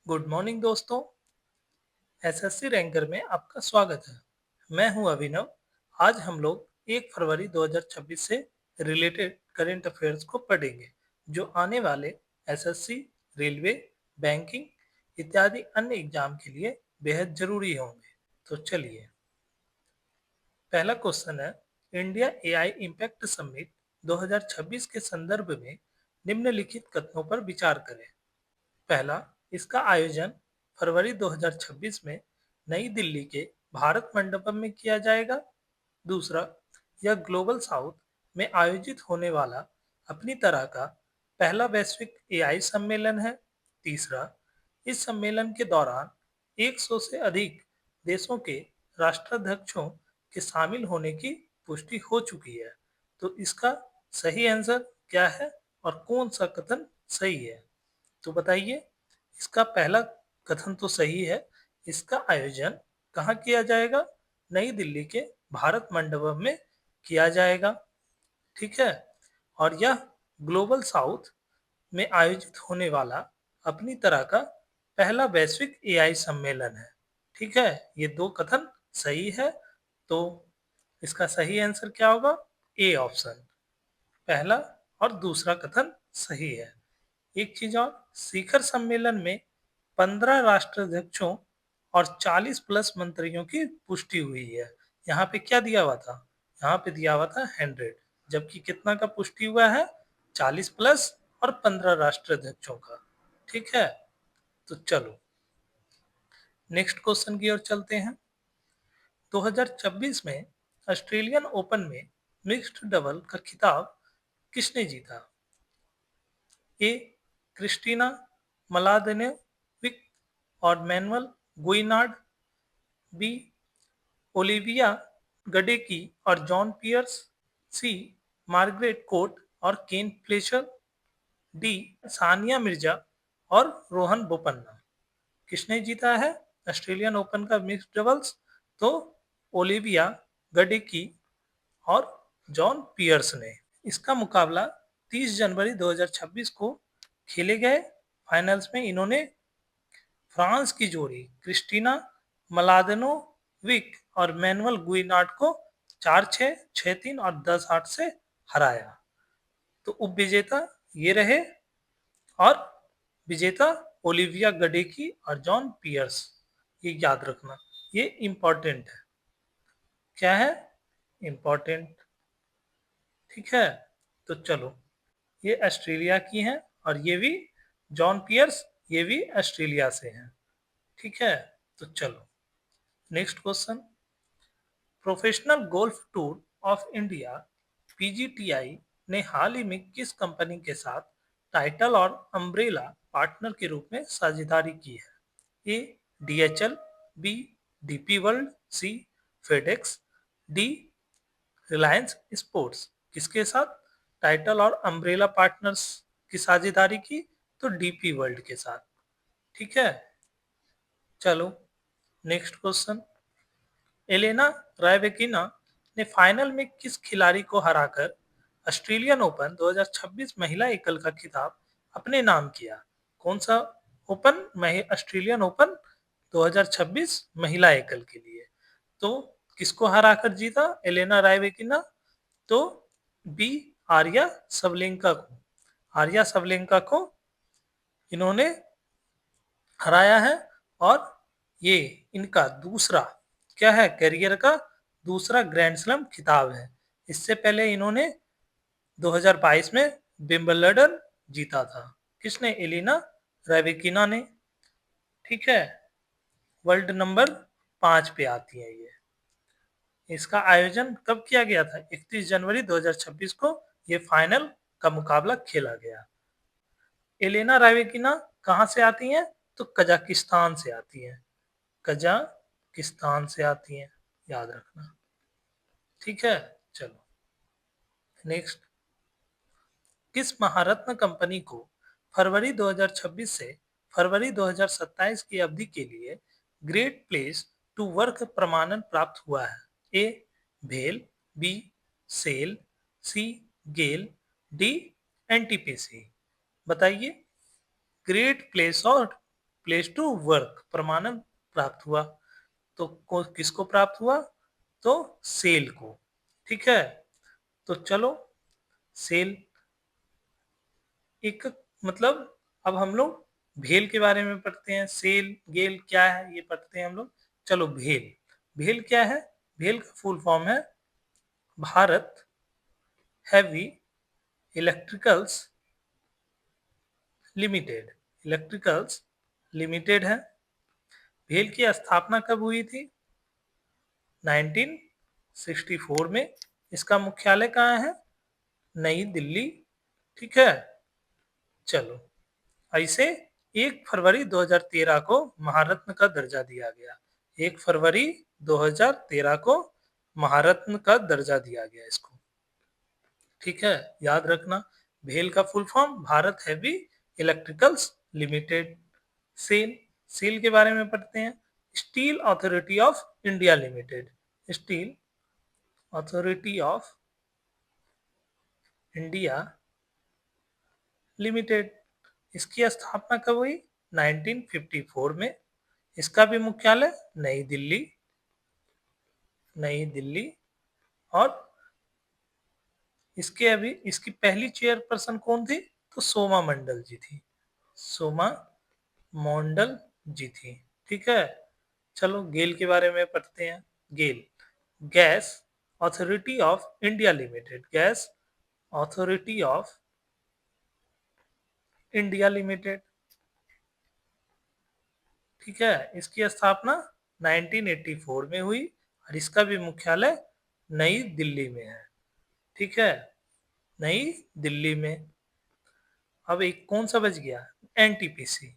Good morning दोस्तों। SSC ranker में आपका स्वागत है। मैं हूं अभिनव। आज हम लोग 1 फरवरी 2026 से रिलेटेड करंट अफेयर्स को पढ़ेंगे जो आने वाले एसएससी, रेलवे, बैंकिंग इत्यादि अन्य एग्जाम के लिए बेहद जरूरी होंगे। तो चलिए, पहला क्वेश्चन है, इंडिया एआई इम्पैक्ट समिट 2026 के संदर्भ में निम्नलिखित कथनों पर विचार करें। पहला, इसका आयोजन फरवरी 2026 में नई दिल्ली के भारत मंडपम में किया जाएगा। दूसरा, यह ग्लोबल साउथ में आयोजित होने वाला अपनी तरह का पहला वैश्विक एआई सम्मेलन है। तीसरा, इस सम्मेलन के दौरान 100 से अधिक देशों के राष्ट्राध्यक्षों के शामिल होने की पुष्टि हो चुकी है। तो इसका सही आंसर क्या है और कौन सा कथन सही है? तो बताइए। इसका पहला कथन तो सही है। इसका आयोजन कहाँ किया जाएगा? नई दिल्ली के भारत मंडपम में किया जाएगा। ठीक है। और यह ग्लोबल साउथ में आयोजित होने वाला अपनी तरह का पहला वैश्विक एआई सम्मेलन है। ठीक है, ये दो कथन सही है। तो इसका सही आंसर क्या होगा? A option. पहला और दूसरा कथन सही है। एक चीज और, शिखर सम्मेलन में 15 राष्ट्राध्यक्षों और 40 प्लस मंत्रियों की पुष्टि हुई है। यहाँ पे क्या दिया हुआ था? यहाँ पे दिया हुआ था 100, जबकि कितना का पुष्टि हुआ है? 40 प्लस और 15 राष्ट्राध्यक्षों का। ठीक है, तो चलो नेक्स्ट क्वेश्चन की ओर चलते हैं। 2026 में ऑस्ट्रेलियन ओपन में मिक्स्ड डबल का खिताब किसने जीता? ए क्रिस्टीना मलादेनोविक और मैनुअल गुइनार्ड, बी ओलिविया गडेकी और जॉन पियर्स, सी मार्गरेट कोर्ट और केन फ्लेचर, डी सानिया मिर्जा और रोहन बोपन्ना। किसने जीता है ऑस्ट्रेलियन ओपन का मिक्स्ड डबल्स? तो ओलिविया गडेकी और जॉन पियर्स ने। इसका मुकाबला 30 जनवरी 2026 को खेले गए फाइनल्स में इन्होंने फ्रांस की जोड़ी क्रिस्टीना मलादेनोविक और मैनुअल गुइनार्ड को 4-6, 6-3 और 10-8 से हराया। तो उपविजेता ये रहे और विजेता ओलिविया गडेकी और जॉन पियर्स। ये याद रखना, ये इंपॉर्टेंट है। क्या है? इंपॉर्टेंट। ठीक है, तो चलो, ये ऑस्ट्रेलिया की हैं और ये भी जॉन पियर्स, ये भी ऑस्ट्रेलिया से हैं। ठीक है, तो चलो next question. Professional golf tour of India PGTI ने हाल ही में किस कंपनी के साथ टाइटल और अम्ब्रेला पार्टनर के रूप में साझेदारी की है? ए डीएचएल, बी डीपी वर्ल्ड, सी फेडेक्स, डी रिलायंस स्पोर्ट्स। किसके साथ टाइटल और अम्ब्रेला पार्टनर्स की साझेदारी की? तो डीपी वर्ल्ड के साथ। ठीक है, चलो नेक्स्ट क्वेश्चन। एलेना रायबेकिना ने फाइनल में किस खिलाड़ी को हराकर ऑस्ट्रेलियन ओपन 2026 महिला एकल का खिताब अपने नाम किया? कौन सा ओपन? ऑस्ट्रेलियन ओपन 2026 महिला एकल के लिए। तो किसको हराकर जीता एलेना रायबेकिना? तो बी आर्या सबलेंका को। आर्या सबलेंका को इन्होंने हराया है और ये इनका दूसरा क्या है? करियर का दूसरा ग्रैंड स्लैम खिताब है। इससे पहले इन्होंने 2022 में विंबलडन जीता था। किसने? एलिना रायबेकिना ने। ठीक है, वर्ल्ड नंबर 5 पे आती है ये। इसका आयोजन कब किया गया था? 31 जनवरी 2026 को ये फाइनल का मुकाबला खेला गया। एलेना रायबेकिना कहाँ से आती हैं? तो कजाकिस्तान से आती हैं। कजाकिस्तान से आती हैं, याद रखना। ठीक है, चलो नेक्स्ट। किस महारत्न कंपनी को फरवरी 2026 से फरवरी 2027 की अवधि के लिए ग्रेट प्लेस टू वर्क प्रमाणन प्राप्त हुआ है? ए भेल, बी सेल, सी गेल, डी एनटीपीसी। बताइए। ग्रेट प्लेस और प्लेस टू वर्क, प्रमाणन प्राप्त हुआ। तो किसको प्राप्त हुआ? तो सेल को। ठीक है, तो चलो सेल एक मतलब अब हम लोग भेल के बारे में पढ़ते हैं। सेल गेल क्या है ये पढ़ते हैं हम लोग। चलो भेल, भेल क्या है? भेल का फुल फॉर्म है Bharat heavy electricals limited. Electricals limited है। भेल की स्थापना कब हुई थी? 1964 में। इसका मुख्यालय कहाँ है? नई दिल्ली। ठीक है, चलो ऐसे 1 फरवरी 2013 को महारत्न का दर्जा दिया गया। 1 फरवरी 2013 को महारत्न का दर्जा दिया गया इसको। ठीक है, याद रखना। भेल का full form Bharat heavy electricals limited. SAIL, SAIL के बारे में पढ़ते हैं। Steel authority of India limited. Steel authority of India limited. इसकी स्थापना कब हुई? 1954 में। इसका भी मुख्यालय नई दिल्ली। नई दिल्ली। और इसकी पहली चेयरपर्सन कौन थी? तो सोमा मंडल जी थी। सोमा मंडल जी थी। ठीक है, चलो गेल के बारे में पढ़ते हैं। GAIL, gas authority of India limited. Gas authority of India limited. ठीक है, इसकी स्थापना 1984 में हुई और इसका भी मुख्यालय नई दिल्ली में है। ठीक है, नई दिल्ली में। अब एक कौन सा बच गया? एनटीपीसी।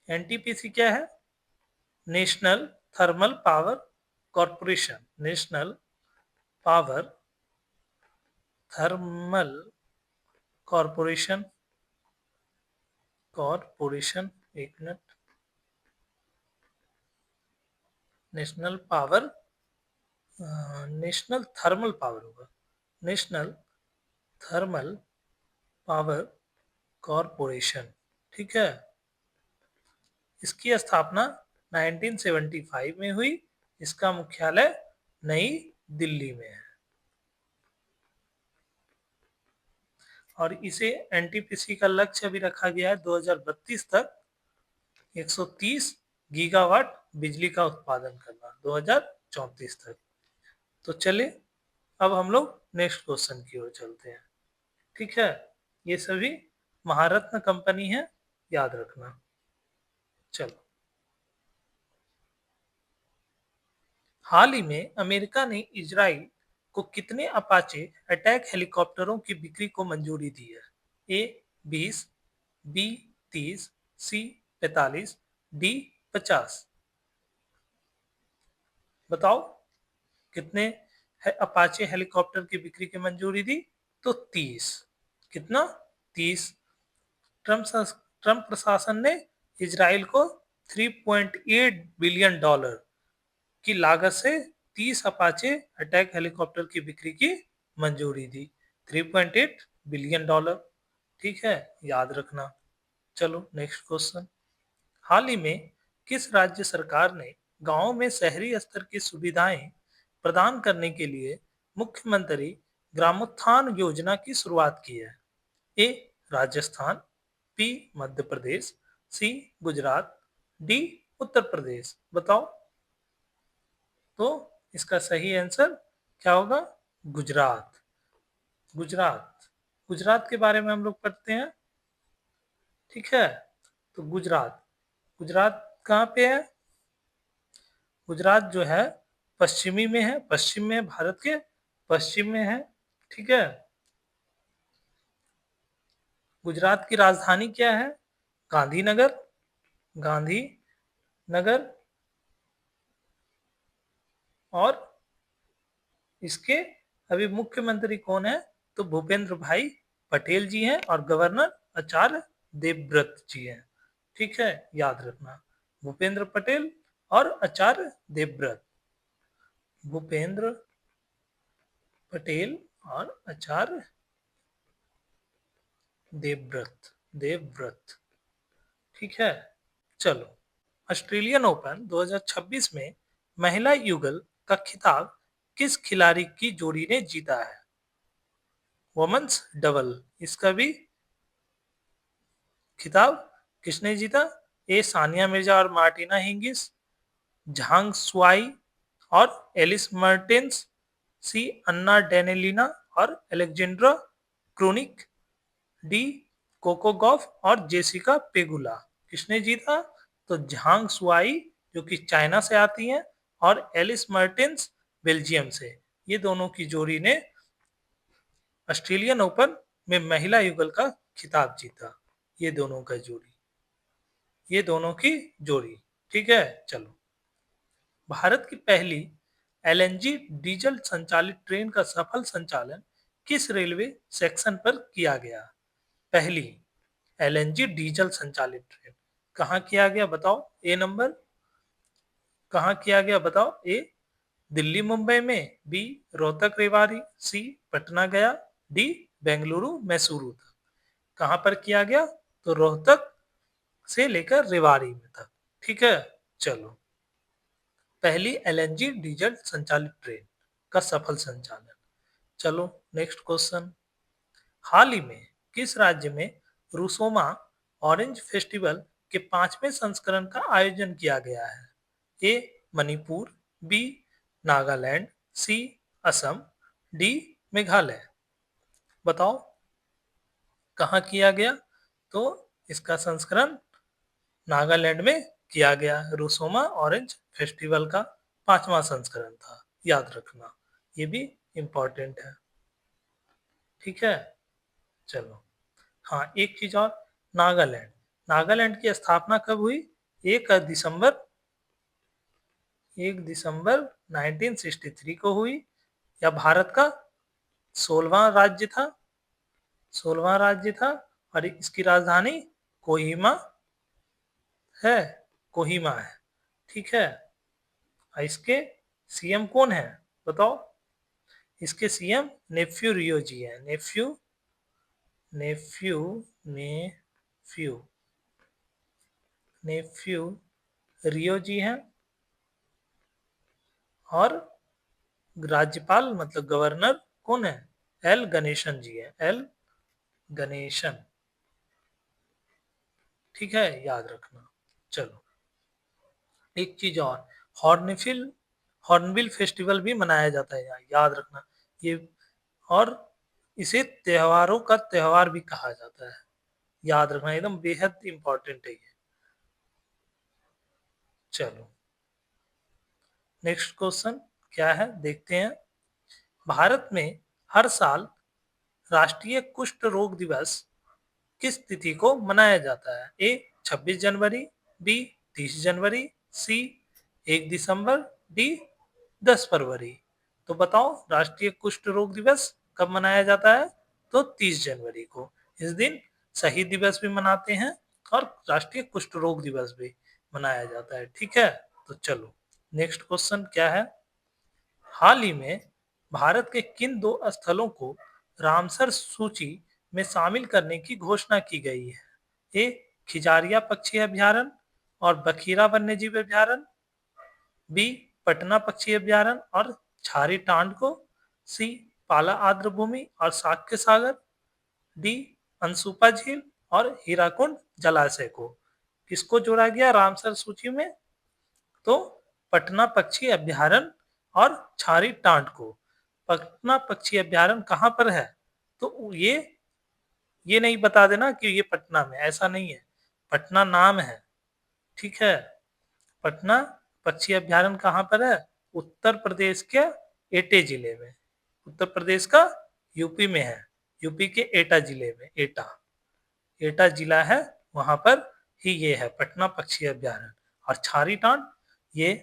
एनटीपीसी क्या है? National thermal power corporation. National power thermal corporation. Corporation, एक minute. National power, national thermal power होगा। National thermal power corporation. ठीक है, इसकी स्थापना 1975 में हुई। इसका मुख्यालय नई दिल्ली में है। और इसे एनटीपीसी का लक्ष्य भी रखा गया है 2032 तक 130 गीगावाट बिजली का उत्पादन करना, 2034 तक। तो चले अब हम लोग नेक्स्ट क्वेश्चन की ओर चलते हैं। ठीक है, ये सभी महारत्न कंपनी है, याद रखना। चलो, हाल ही में अमेरिका ने इजराइल को कितने अपाचे अटैक हेलीकॉप्टरों की बिक्री को मंजूरी दी है? ए 20, बी 30, सी 45, डी 50। बताओ कितने अपाचे हेलीकॉप्टर की बिक्री की मंजूरी दी? तो 30। कितना? 30। ट्रंप प्रशासन ने इजराइल को 3.8 बिलियन डॉलर की लागत से 30 अपाचे अटैक हेलीकॉप्टर की बिक्री की मंजूरी दी। 3.8 बिलियन डॉलर। ठीक है, याद रखना। चलो नेक्स्ट क्वेश्चन। हाल ही में किस राज्य सरकार ने गांवों में शहरी स्तर की सुविधाएं प्रदान करने के लिए मुख्यमंत्री ग्रामोत्थान योजना की शुरुआत की है? ए राजस्थान, बी मध्य प्रदेश, सी गुजरात, डी उत्तर प्रदेश। बताओ तो इसका सही आंसर क्या होगा? गुजरात। गुजरात, गुजरात के बारे में हम लोग पढ़ते हैं। ठीक है, तो गुजरात, गुजरात कहाँ पे है? गुजरात जो है पश्चिमी में है, पश्चिम में, भारत के पश्चिम में है। ठीक है, गुजरात की राजधानी क्या है? गांधीनगर। गांधीनगर। और इसके अभी मुख्यमंत्री कौन है? तो भूपेंद्र भाई पटेल जी हैं और गवर्नर आचार्य देवव्रत जी हैं। ठीक है, याद रखना। भूपेंद्र पटेल और आचार्य देवव्रत। भूपेंद्र पटेल और आचार्य देवव्रत। देवव्रत। ठीक है, चलो ऑस्ट्रेलियन ओपन 2026 में महिला युगल का खिताब किस खिलाड़ी की जोड़ी ने जीता है? वुमेन्स डबल, इसका भी खिताब किसने जीता? ए सानिया मिर्जा और मार्टिना हिंगिस, झांग सुआई और एलिस मर्टेंस, सी अन्ना डेनेलिना और Alexandra Krunic, D Coco Gauff और जेसिका पेगुला। किसने जीता? तो झांग सुआई जो कि चाइना से आती हैं और एलिस मर्टेंस बेल्जियम से, ये दोनों की जोड़ी ने ऑस्ट्रेलियन ओपन में महिला युगल का खिताब जीता। ये दोनों का जोड़ी, ये दोनों की जोड़ी। ठीक है, चलो। भारत की पहली एलएनजी डीजल संचालित ट्रेन का सफल संचालन किस रेलवे सेक्शन पर किया गया? पहली एलएनजी डीजल संचालित ट्रेन कहाँ किया गया बताओ? ए नंबर कहाँ किया गया बताओ? ए दिल्ली मुंबई में, बी रोहतक रेवाड़ी, सी पटना गया, डी बेंगलुरु मैसूरू तक। कहाँ पर किया गया? तो रोहतक से लेकर रेवाड़ी में तक। ठीक है, चलो। पहली एलएनजी डीजल संचालित ट्रेन का सफल संचालन। चलो नेक्स्ट क्वेश्चन। हाल ही में किस राज्य में रुसोमा ऑरेंज फेस्टिवल के 5वें संस्करण का आयोजन किया गया है? ए मणिपुर, बी नागालैंड, सी असम, डी मेघालय। बताओ कहाँ किया गया? तो इसका संस्करण नागालैंड में किया गया। रुसोमा ऑरेंज फेस्टिवल का 5वां संस्करण था, याद रखना, ये भी इम्पोर्टेंट है। ठीक है, चलो। हाँ, एक चीज और, नागालैंड नागालैंड की स्थापना कब हुई? 1 दिसंबर 1963 को हुई। या भारत का 16वां राज्य था, 16वां राज्य था। और इसकी राजधानी कोहिमा है, कोहिमा है। ठीक है, और इसके सीएम कौन है बताओ? इसके सीएम नेफ्यू रियो जी है। नेफ्यू नेफ्यू नेफ्यू नेफ्यू रियो जी हैं। और राज्यपाल मतलब गवर्नर कौन है? एल गणेशन जी है, एल गणेशन। ठीक है, याद रखना। चलो, एक चीज और, हॉर्नबिल हॉर्नबिल फेस्टिवल भी मनाया जाता है यहाँ, याद रखना ये। और इसे त्योहारों का त्योहार भी कहा जाता है, याद रखना, एकदम बेहद इंपॉर्टेंट है ये। चलो नेक्स्ट क्वेश्चन क्या है देखते हैं। भारत में हर साल राष्ट्रीय कुष्ठ रोग दिवस किस तिथि को मनाया जाता है? ए 26 जनवरी, बी 30 जनवरी, सी 1 दिसंबर, डी 10 फरवरी। तो बताओ राष्ट्रीय कुष्ठ रोग दिवस कब मनाया जाता है? तो 30 जनवरी को। इस दिन शहीद दिवस भी मनाते हैं और राष्ट्रीय कुष्ठ रोग दिवस भी मनाया जाता है। ठीक है, तो चलो नेक्स्ट क्वेश्चन क्या है। हाल ही में भारत के किन दो स्थलों को रामसर सूची में शामिल करने की घोषणा की गई है? ए खिजारिया पक्षी अभ्यारण्य और बखीरा वन्यजीव अभ्यारण्य, बी पटना पक्षी अभ्यारण्य और छारी टांड को, सी पाला आर्द्र भूमि और साक्य सागर, डी अनसुपा झील और हीराकुंड जलाशय को। किसको जोड़ा गया रामसर सूची में? तो पटना पक्षी अभ्यारण्य और छारी टांड को। पटना पक्षी अभ्यारण्य कहाँ पर है? तो ये नहीं बता देना कि ये पटना में, ऐसा नहीं है, पटना नाम है। ठीक है, पटना पक्षी अभ्यारण्य कहाँ पर है? उत्तर प्रदेश के एटे जिले में, उत्तर प्रदेश का यूपी में है, यूपी के एटा जिले में, एटा एटा जिला है, वहां पर ही ये है पटना पक्षी अभ्यारण्य। और छारी टांड ये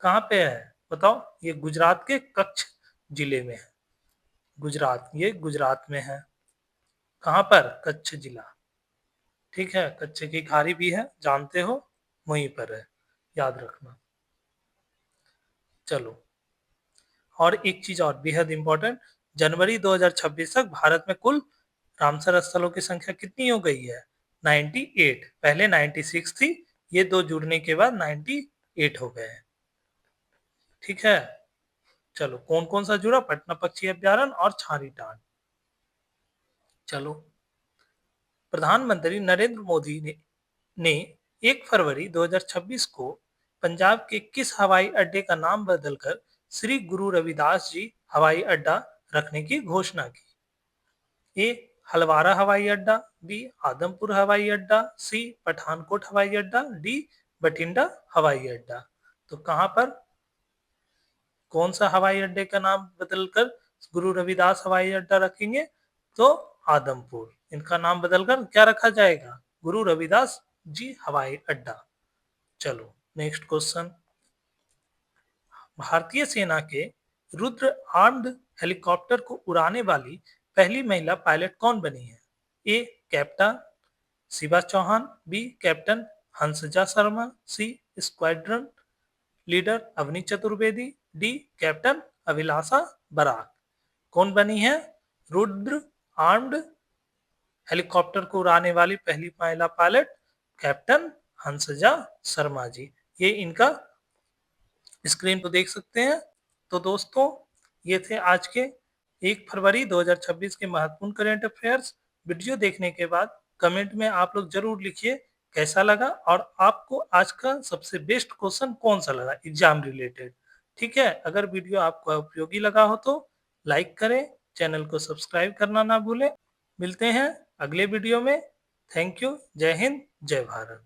कहाँ पे है बताओ? ये गुजरात के कच्छ जिले में है, गुजरात, ये गुजरात में है। कहाँ पर? कच्छ जिला। ठीक है, कच्छ की खाड़ी भी है, जानते हो, वहीं पर है, याद रखना। चलो, और एक चीज और बेहद इंपॉर्टेंट, जनवरी 2026 तक भारत में कुल रामसर स्थलों की संख्या कितनी हो गई है? 98। पहले 96 थी, ये दो जुड़ने के बाद 98 हो गए हैं। ठीक है, चलो कौन कौन सा जुड़ा? पटना पक्षी अभ्यारण्य और छारी टांड। चलो, प्रधानमंत्री नरेंद्र मोदी ने 1 फरवरी 2026 को पंजाब के किस हवाई अड्डे का नाम बदलकर श्री गुरु रविदास जी हवाई अड्डा रखने की घोषणा की? ए हलवारा हवाई अड्डा, बी आदमपुर हवाई अड्डा, सी पठानकोट हवाई अड्डा, डी बठिंडा हवाई अड्डा। तो कहां पर कौन सा हवाई अड्डे का नाम बदलकर गुरु रविदास हवाई अड्डा रखेंगे? तो आदमपुर। इनका नाम बदलकर क्या रखा जाएगा? गुरु रविदास जी हवाई अड्डा। चलो नेक्स्ट क्वेश्चन। भारतीय सेना के रुद्र आर्म्ड हेलीकॉप्टर को उड़ाने वाली पहली महिला पायलट कौन बनी है? A captain Shiva Chauhan, B captain Hansja Sharma, C squadron leader Avani Chaturvedi, D captain Abhilasha Barak. कौन बनी है रुद्र आर्म्ड हेलीकॉप्टर को उड़ाने वाली पहली महिला पायलट? कैप्टन हंसजा शर्मा जी। ये इनका स्क्रीन पर देख सकते हैं। तो दोस्तों, ये थे आज के 1 फरवरी 2026 के महत्वपूर्ण करेंट अफेयर्स। वीडियो देखने के बाद कमेंट में आप लोग जरूर लिखिए कैसा लगा और आपको आज का सबसे बेस्ट क्वेश्चन कौन सा लगा एग्जाम रिलेटेड। ठीक है, अगर वीडियो आपको उपयोगी लगा हो तो लाइक करें, चैनल को सब्सक्राइब करना ना भूलें। मिलते हैं अगले वीडियो में। Thank you. जय हिंद, जय भारत।